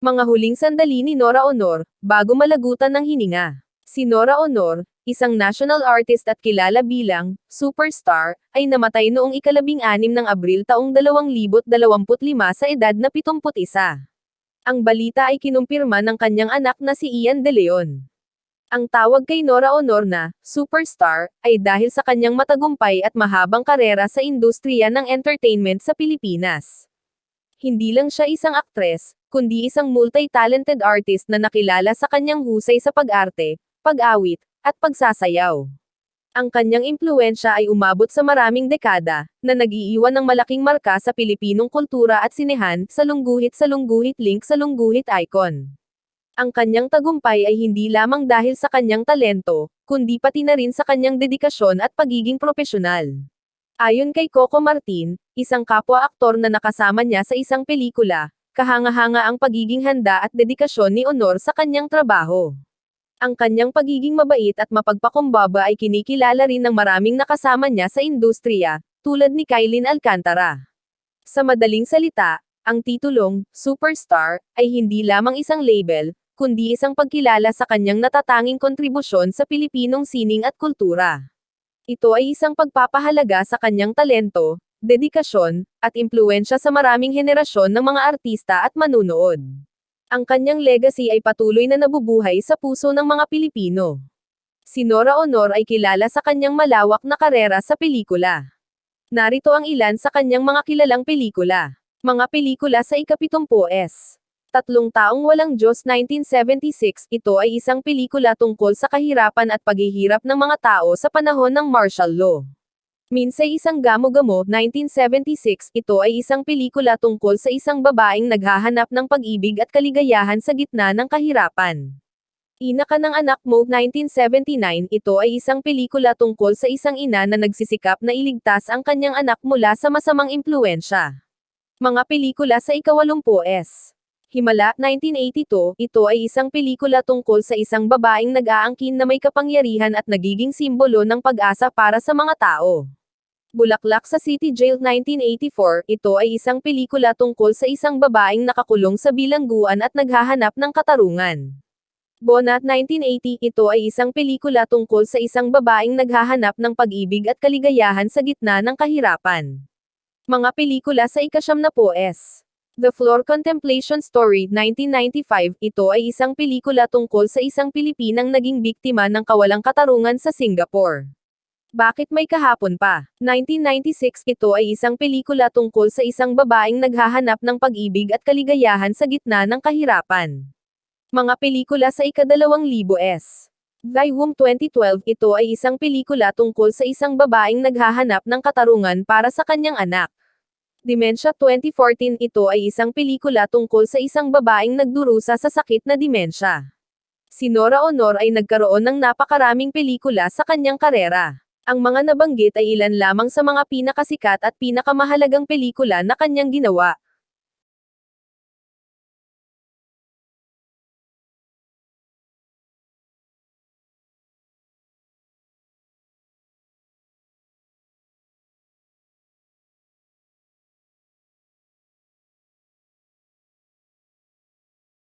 Mga huling sandali ni Nora Honor, bago malagutan ng hininga. Si Nora Honor, isang national artist at kilala bilang superstar, ay namatay noong ika-15 ng Abril taong 2025 sa edad na 71. Ang balita ay kinumpirma ng kanyang anak na si Ian De Leon. Ang tawag kay Nora Honor na superstar ay dahil sa kanyang matagumpay at mahabang karera sa industriya ng entertainment sa Pilipinas. Hindi lang siya isang aktres, kundi isang multi-talented artist na nakilala sa kanyang husay sa pag-arte, pag-awit, at pagsasayaw. Ang kanyang impluwensya ay umabot sa maraming dekada, na nag-iiwan ng malaking marka sa Pilipinong kultura at sinehan, salungguhit link sa lungguhit icon. Ang kanyang tagumpay ay hindi lamang dahil sa kanyang talento, kundi pati na rin sa kanyang dedikasyon at pagiging propesyonal. Ayon kay Coco Martin, isang kapwa-aktor na nakasama niya sa isang pelikula, kahanga-hanga ang pagiging handa at dedikasyon ni Honor sa kanyang trabaho. Ang kanyang pagiging mabait at mapagpakumbaba ay kinikilala rin ng maraming nakasama niya sa industriya, tulad ni Kylene Alcantara. Sa madaling salita, ang titulong superstar ay hindi lamang isang label, kundi isang pagkilala sa kanyang natatanging kontribusyon sa Pilipinong sining at kultura. Ito ay isang pagpapahalaga sa kanyang talento, dedikasyon, at impluwensya sa maraming henerasyon ng mga artista at manunood. Ang kanyang legacy ay patuloy na nabubuhay sa puso ng mga Pilipino. Si Nora Honor ay kilala sa kanyang malawak na karera sa pelikula. Narito ang ilan sa kanyang mga kilalang pelikula. Mga pelikula sa ika-70s. Tatlong Taong Walang Diyos 1976, ito ay isang pelikula tungkol sa kahirapan at paghihirap ng mga tao sa panahon ng martial law. Minsay Isang Gamo-Gamo 1976, ito ay isang pelikula tungkol sa isang babaeng naghahanap ng pag-ibig at kaligayahan sa gitna ng kahirapan. Ina Ka ng Anak Mo 1979, ito ay isang pelikula tungkol sa isang ina na nagsisikap na iligtas ang kanyang anak mula sa masamang impluwensya. Mga pelikula sa ika-80s. Himala 1982, ito ay isang pelikula tungkol sa isang babaeng nag-aangkin na may kapangyarihan at nagiging simbolo ng pag-asa para sa mga tao. Bulaklak sa City Jail 1984, ito ay isang pelikula tungkol sa isang babaeng nakakulong sa bilangguan at naghahanap ng katarungan. Bonat 1980, ito ay isang pelikula tungkol sa isang babaeng naghahanap ng pag-ibig at kaligayahan sa gitna ng kahirapan. Mga pelikula sa ika-70s. The Floor Contemplation Story 1995, ito ay isang pelikula tungkol sa isang Pilipinang naging biktima ng kawalang katarungan sa Singapore. Bakit May Kahapon Pa? 1996, ito ay isang pelikula tungkol sa isang babaeng naghahanap ng pag-ibig at kaligayahan sa gitna ng kahirapan. Mga pelikula sa ika-2000s. Thy Womb 2012, ito ay isang pelikula tungkol sa isang babaeng naghahanap ng katarungan para sa kanyang anak. Dementia 2014, ito ay isang pelikula tungkol sa isang babaeng nagdurusa sa sakit na demensya. Si Nora Honor ay nagkaroon ng napakaraming pelikula sa kanyang karera. Ang mga nabanggit ay ilan lamang sa mga pinakasikat at pinakamahalagang pelikula na kanyang ginawa.